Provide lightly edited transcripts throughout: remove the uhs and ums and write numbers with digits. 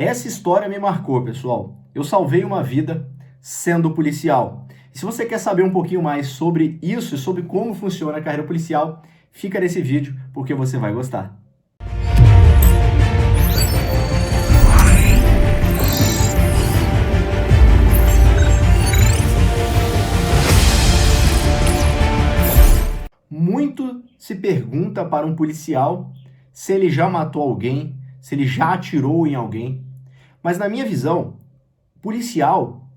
Essa história me marcou, pessoal. Eu salvei uma vida sendo policial. E se você quer saber um pouquinho mais sobre isso e sobre como funciona a carreira policial, fica nesse vídeo porque você vai gostar. Muito se pergunta para um policial se ele já matou alguém, se ele já atirou em alguém. Mas na minha visão, policial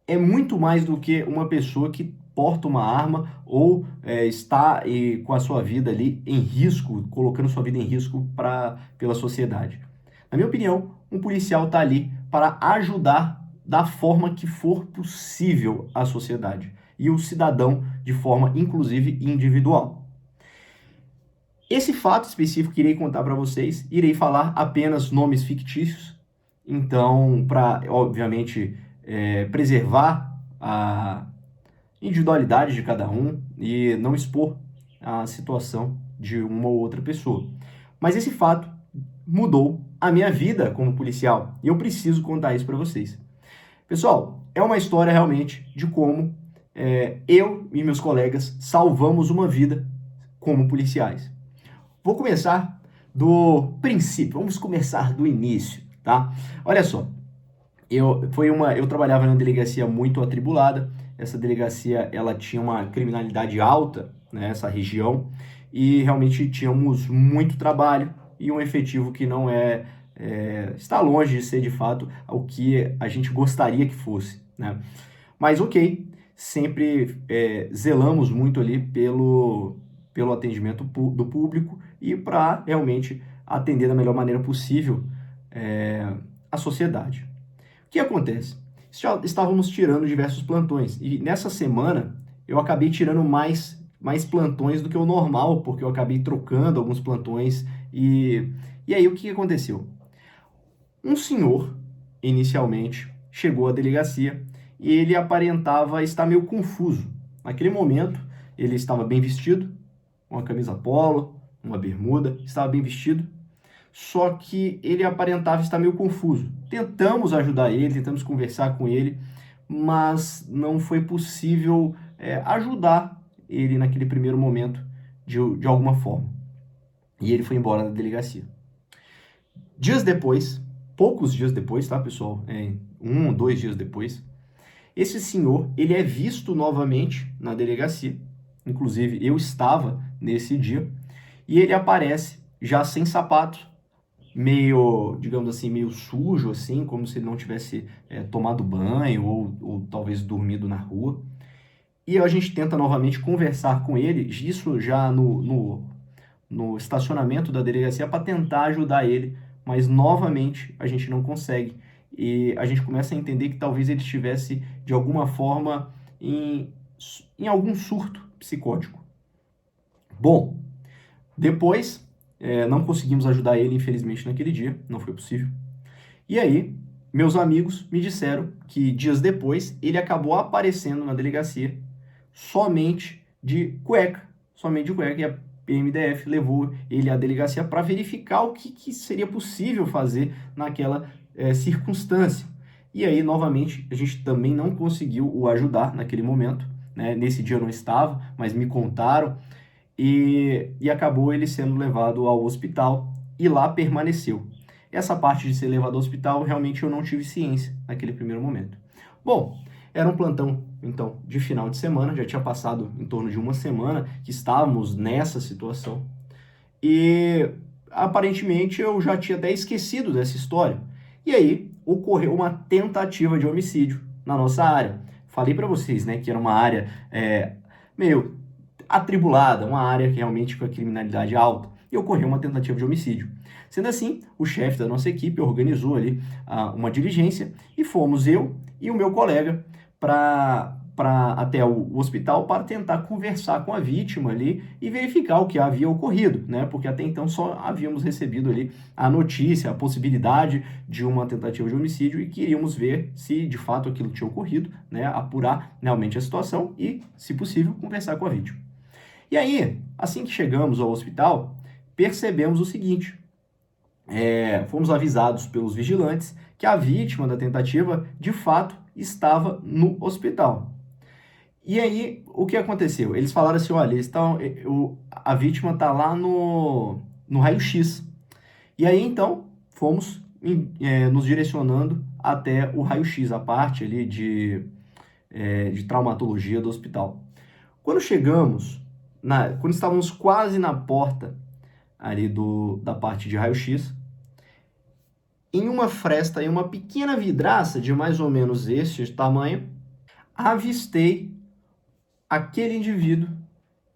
é muito mais do que uma pessoa que porta uma arma ou está com a sua vida ali em risco, colocando sua vida em risco pela sociedade. Na minha opinião, um policial está ali para ajudar da forma que for possível a sociedade e o cidadão de forma, inclusive, individual. Esse fato específico que irei contar para vocês, irei falar apenas nomes fictícios, então, para, obviamente, preservar a individualidade de cada um e não expor a situação de uma ou outra pessoa. Mas esse fato mudou a minha vida como policial e eu preciso contar isso para vocês. Pessoal, é uma história realmente de como eu e meus colegas salvamos uma vida como policiais. Vou começar do princípio, vamos começar do início, tá? Olha só, eu trabalhava numa delegacia muito atribulada, essa delegacia ela tinha uma criminalidade alta, né, essa região, e realmente tínhamos muito trabalho e um efetivo que não está longe de ser de fato o que a gente gostaria que fosse, né? Mas ok, sempre zelamos muito ali pelo atendimento do público e para realmente atender da melhor maneira possível a sociedade. O que acontece? Já estávamos tirando diversos plantões e nessa semana eu acabei tirando mais plantões do que o normal, porque eu acabei trocando alguns plantões e aí o que aconteceu? Um senhor, inicialmente, chegou à delegacia e ele aparentava estar meio confuso. Naquele momento, ele estava bem vestido, uma camisa polo, uma bermuda, estava bem vestido, só que ele aparentava estar meio confuso. Tentamos ajudar ele, tentamos conversar com ele, mas não foi possível ajudar ele naquele primeiro momento de alguma forma. E ele foi embora da delegacia. Dias depois, poucos dias depois, tá, pessoal? 1 ou 2 dias depois, esse senhor, ele é visto novamente na delegacia, inclusive eu estava nesse dia, e ele aparece já sem sapato, meio, digamos assim, meio sujo, assim, como se ele não tivesse tomado banho ou talvez dormido na rua. E a gente tenta novamente conversar com ele, isso já no estacionamento da delegacia, para tentar ajudar ele, mas novamente a gente não consegue. E a gente começa a entender que talvez ele estivesse, de alguma forma, em algum surto psicótico. Bom, depois não conseguimos ajudar ele, infelizmente, naquele dia, não foi possível. E aí, meus amigos me disseram que dias depois ele acabou aparecendo na delegacia somente de cueca, e a PMDF levou ele à delegacia para verificar o que seria possível fazer naquela circunstância. E aí, novamente, a gente também não conseguiu o ajudar naquele momento, né? Nesse dia eu não estava, mas me contaram, e acabou ele sendo levado ao hospital e lá permaneceu. Essa parte de ser levado ao hospital, realmente eu não tive ciência naquele primeiro momento. Bom, era um plantão, então, de final de semana, já tinha passado em torno de uma semana que estávamos nessa situação. E, aparentemente, eu já tinha até esquecido dessa história. E aí, ocorreu uma tentativa de homicídio na nossa área. Falei para vocês, né, que era uma área meio atribulada, uma área realmente com a criminalidade alta. E ocorreu uma tentativa de homicídio. Sendo assim, o chefe da nossa equipe organizou ali uma diligência e fomos eu e o meu colega até o hospital para tentar conversar com a vítima ali e verificar o que havia ocorrido, né? Porque até então só havíamos recebido ali a notícia, a possibilidade de uma tentativa de homicídio e queríamos ver se de fato aquilo tinha ocorrido, né? Apurar realmente a situação e, se possível, conversar com a vítima. E aí, assim que chegamos ao hospital, percebemos o seguinte: fomos avisados pelos vigilantes que a vítima da tentativa, de fato, estava no hospital. E aí, o que aconteceu? Eles falaram assim, olha, a vítima está lá no raio-x. E aí, então, fomos nos direcionando até o raio-x, a parte ali de traumatologia do hospital. Quando chegamos, quando estávamos quase na porta ali da parte de raio-x, em uma fresta, em uma pequena vidraça de mais ou menos este tamanho, avistei aquele indivíduo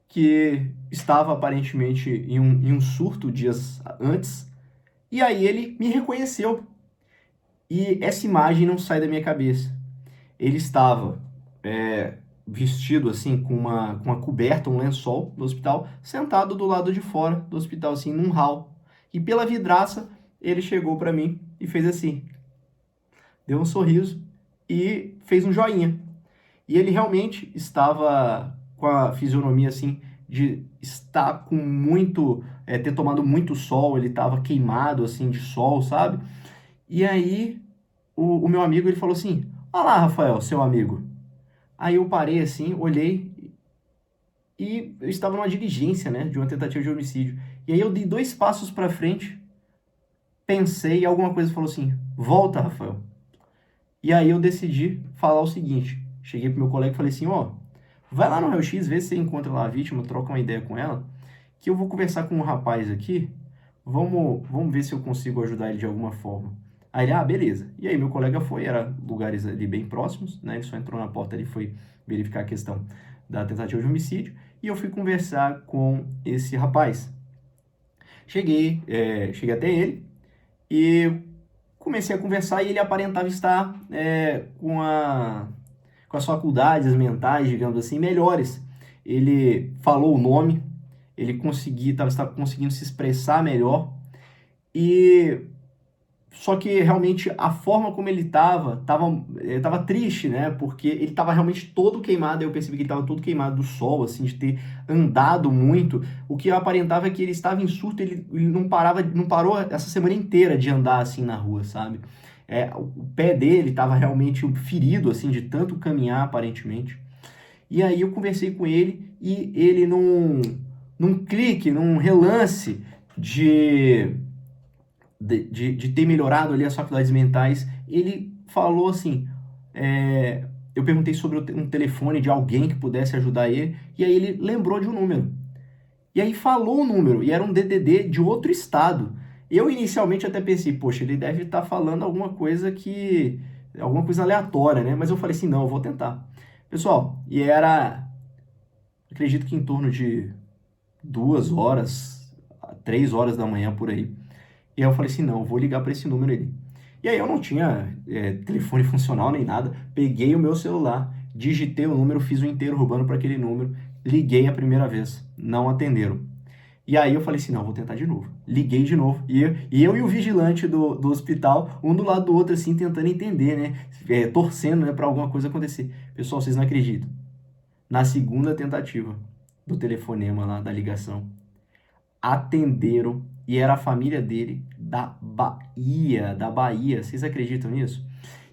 que estava aparentemente em um surto dias antes, e aí ele me reconheceu. E essa imagem não sai da minha cabeça. Ele estava vestido assim com uma coberta, um lençol no hospital, sentado do lado de fora do hospital, assim, num hall. E pela vidraça, ele chegou para mim e fez assim, deu um sorriso e fez um joinha. E ele realmente estava com a fisionomia assim de estar com muito, ter tomado muito sol, ele estava queimado assim de sol, sabe? E aí o meu amigo ele falou assim: "Olá, Rafael, seu amigo". Aí eu parei assim, olhei e eu estava numa diligência, né, de uma tentativa de homicídio. E aí eu dei 2 passos para frente, pensei e alguma coisa falou assim: "Volta, Rafael". E aí eu decidi falar o seguinte, cheguei pro meu colega e falei assim, ó, vai lá no raio-x, vê se você encontra lá a vítima, troca uma ideia com ela, que eu vou conversar com um rapaz aqui, vamos ver se eu consigo ajudar ele de alguma forma. Aí ele, beleza. E aí meu colega foi, era lugares ali bem próximos, né, ele só entrou na porta ali, foi verificar a questão da tentativa de homicídio, e eu fui conversar com esse rapaz. Cheguei até ele, e comecei a conversar e ele aparentava estar com as faculdades mentais, digamos assim, melhores. Ele falou o nome, ele estava conseguindo se expressar melhor e só que realmente a forma como ele estava triste, né? Porque ele estava realmente todo queimado. Eu percebi que ele estava todo queimado do sol, assim, de ter andado muito. O que aparentava é que ele estava em surto, ele não parou essa semana inteira de andar assim na rua, sabe? O pé dele estava realmente ferido, assim, de tanto caminhar, aparentemente. E aí eu conversei com ele e ele num clique, num relance de de ter melhorado ali as faculdades mentais, ele falou assim, eu perguntei sobre um telefone de alguém que pudesse ajudar ele, e aí ele lembrou de um número. E aí falou o número, e era um DDD de outro estado. Eu inicialmente até pensei, poxa, ele deve estar falando alguma coisa aleatória, né? Mas eu falei assim, não, eu vou tentar. Pessoal, e era, acredito que em torno de 2 horas, 3 horas da manhã por aí. E aí eu falei assim, não, eu vou ligar para esse número aí. E aí eu não tinha telefone funcional nem nada, peguei o meu celular, digitei o número, fiz o inteiro roubando para aquele número, liguei a primeira vez, não atenderam. E aí eu falei assim, não, vou tentar de novo. Liguei de novo. E eu e o vigilante do hospital, um do lado do outro, assim, tentando entender, né? Torcendo, né, para alguma coisa acontecer. Pessoal, vocês não acreditam. Na segunda tentativa do telefonema lá, da ligação, atenderam e era a família dele da Bahia, da Bahia. Vocês acreditam nisso?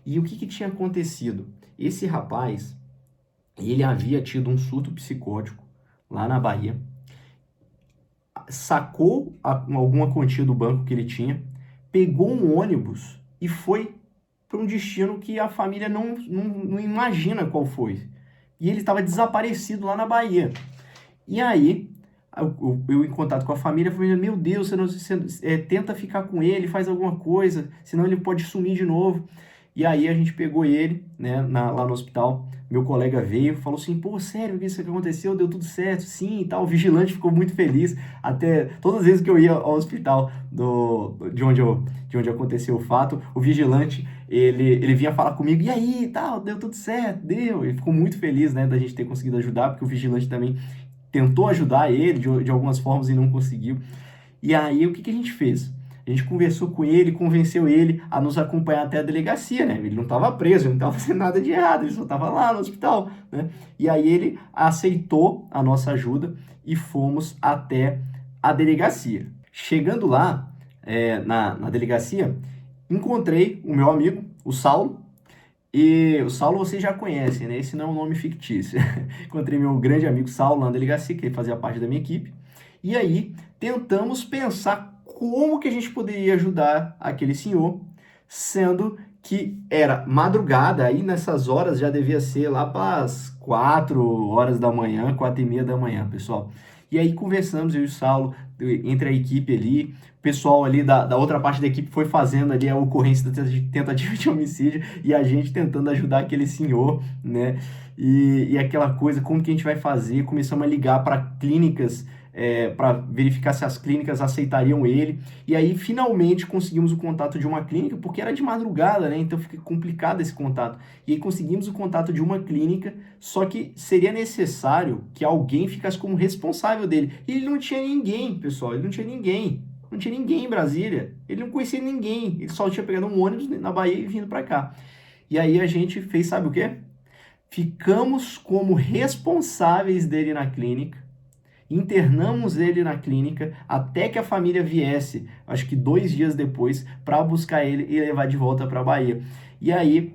E o que tinha acontecido? Esse rapaz, ele havia tido um surto psicótico lá na Bahia, sacou alguma quantia do banco que ele tinha, pegou um ônibus e foi para um destino que a família não imagina qual foi. E ele estava desaparecido lá na Bahia. E aí, eu em contato com a família, meu Deus, você tenta ficar com ele, faz alguma coisa, senão ele pode sumir de novo. E aí a gente pegou ele, né, lá no hospital, meu colega veio, falou assim, pô, sério, isso que aconteceu, deu tudo certo, sim, e tal, o vigilante ficou muito feliz, até todas as vezes que eu ia ao hospital de onde aconteceu o fato, o vigilante, ele vinha falar comigo, e aí, tal, deu tudo certo, deu, ele ficou muito feliz, né, da gente ter conseguido ajudar, porque o vigilante também tentou ajudar ele de algumas formas e não conseguiu. E aí, o que a gente fez? A gente conversou com ele, convenceu ele a nos acompanhar até a delegacia, né? Ele não estava preso, ele não estava fazendo nada de errado, ele só estava lá no hospital, né? E aí ele aceitou a nossa ajuda e fomos até a delegacia. Chegando lá, na delegacia, encontrei o meu amigo, o Saulo. E o Saulo vocês já conhecem, né? Esse não é um nome fictício. Encontrei meu grande amigo Saulo lá na delegacia, que ele fazia parte da minha equipe. E aí tentamos pensar como que a gente poderia ajudar aquele senhor, sendo que era madrugada, aí nessas horas já devia ser lá para as 4 horas da manhã, 4:30 da manhã, pessoal. E aí conversamos, eu e o Saulo, entre a equipe ali, o pessoal ali da outra parte da equipe foi fazendo ali a ocorrência da tentativa de homicídio e a gente tentando ajudar aquele senhor, né? E aquela coisa, como que a gente vai fazer? Começamos a ligar para clínicas, para verificar se as clínicas aceitariam ele. E aí, finalmente, conseguimos o contato de uma clínica, porque era de madrugada, né? Então fica complicado esse contato. E aí conseguimos o contato de uma clínica, só que seria necessário que alguém ficasse como responsável dele. E ele não tinha ninguém, pessoal, ele não tinha ninguém. Não tinha ninguém em Brasília. Ele não conhecia ninguém. Ele só tinha pegado um ônibus na Bahia e vindo para cá. E aí a gente fez, sabe o quê? Ficamos como responsáveis dele na clínica. Internamos ele na clínica até que a família viesse, acho que 2 dias depois, para buscar ele e levar de volta para a Bahia. E aí,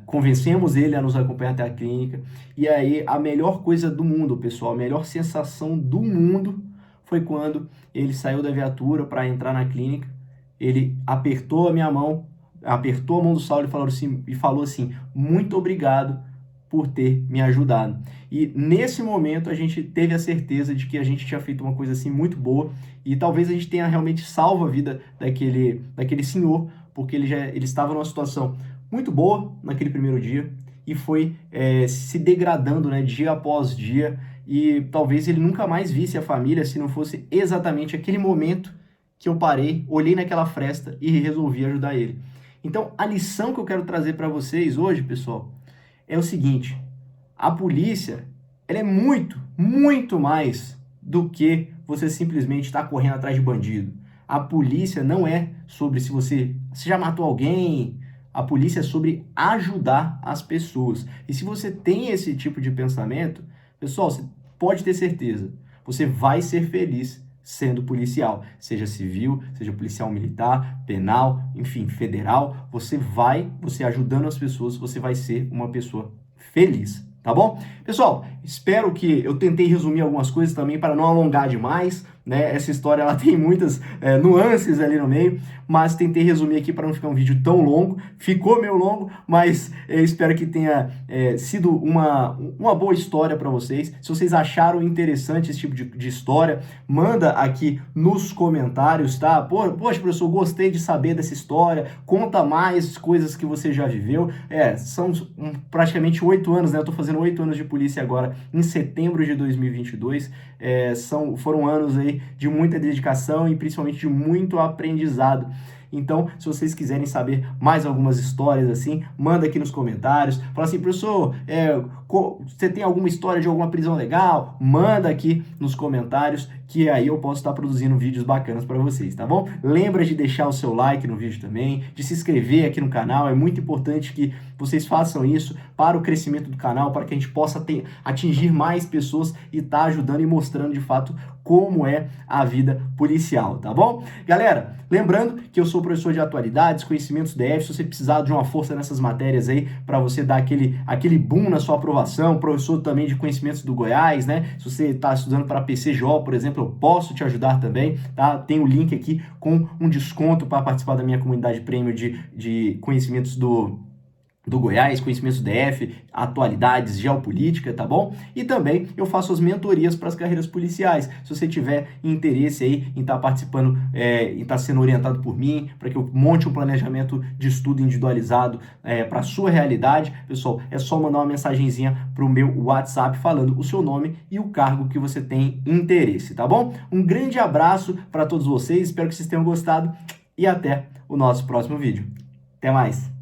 convencemos ele a nos acompanhar até a clínica. E aí, a melhor coisa do mundo, pessoal, a melhor sensação do mundo foi quando ele saiu da viatura para entrar na clínica. Ele apertou a minha mão, apertou a mão do Saulo e falou assim: muito obrigado por ter me ajudado. E nesse momento a gente teve a certeza de que a gente tinha feito uma coisa assim muito boa e talvez a gente tenha realmente salvo a vida daquele senhor, porque ele estava numa situação muito boa naquele primeiro dia e foi se degradando, né, dia após dia, e talvez ele nunca mais visse a família se não fosse exatamente aquele momento que eu parei, olhei naquela fresta e resolvi ajudar ele. Então, a lição que eu quero trazer para vocês hoje, pessoal, é o seguinte: a polícia, ela é muito, muito mais do que você simplesmente estar correndo atrás de bandido. A polícia não é sobre se você já matou alguém. A polícia é sobre ajudar as pessoas. E se você tem esse tipo de pensamento, pessoal, você pode ter certeza, você vai ser feliz sendo policial, seja civil, seja policial militar, penal, enfim, federal. Você ajudando as pessoas, você vai ser uma pessoa feliz, tá bom? Pessoal, espero que eu tentei resumir algumas coisas também para não alongar demais, né? Essa história ela tem muitas nuances ali no meio, mas tentei resumir aqui para não ficar um vídeo tão longo. Ficou meio longo, mas espero que tenha sido uma boa história para vocês. Se vocês acharam interessante esse tipo de história, manda aqui nos comentários, tá? Poxa, professor, gostei de saber dessa história, conta mais coisas que você já viveu. São praticamente 8 anos, né? Eu tô fazendo 8 anos de polícia agora, em setembro de 2022. Foram anos aí de muita dedicação e principalmente de muito aprendizado. Então, se vocês quiserem saber mais algumas histórias assim, manda aqui nos comentários. Fala assim: professor, você tem alguma história de alguma prisão legal? Manda aqui nos comentários, que aí eu posso estar produzindo vídeos bacanas para vocês, tá bom? Lembra de deixar o seu like no vídeo também, de se inscrever aqui no canal. É muito importante que vocês façam isso para o crescimento do canal, para que a gente possa atingir mais pessoas e estar ajudando e mostrando de fato como é a vida policial, tá bom? Galera, lembrando que eu sou professor de atualidades, conhecimentos DF. Se você precisar de uma força nessas matérias aí, para você dar aquele boom na sua aprovação, professor também de conhecimentos do Goiás, né? Se você está estudando para PCJ, por exemplo, eu posso te ajudar também, tá? Tem o link aqui com um desconto para participar da minha comunidade prêmio de conhecimentos do Goiás, conhecimentos DF, atualidades, geopolítica, tá bom? E também eu faço as mentorias para as carreiras policiais. Se você tiver interesse aí em estar participando e estar sendo orientado por mim, para que eu monte um planejamento de estudo individualizado para a sua realidade, pessoal, é só mandar uma mensagenzinha para o meu WhatsApp falando o seu nome e o cargo que você tem interesse, tá bom? Um grande abraço para todos vocês, espero que vocês tenham gostado e até o nosso próximo vídeo. Até mais!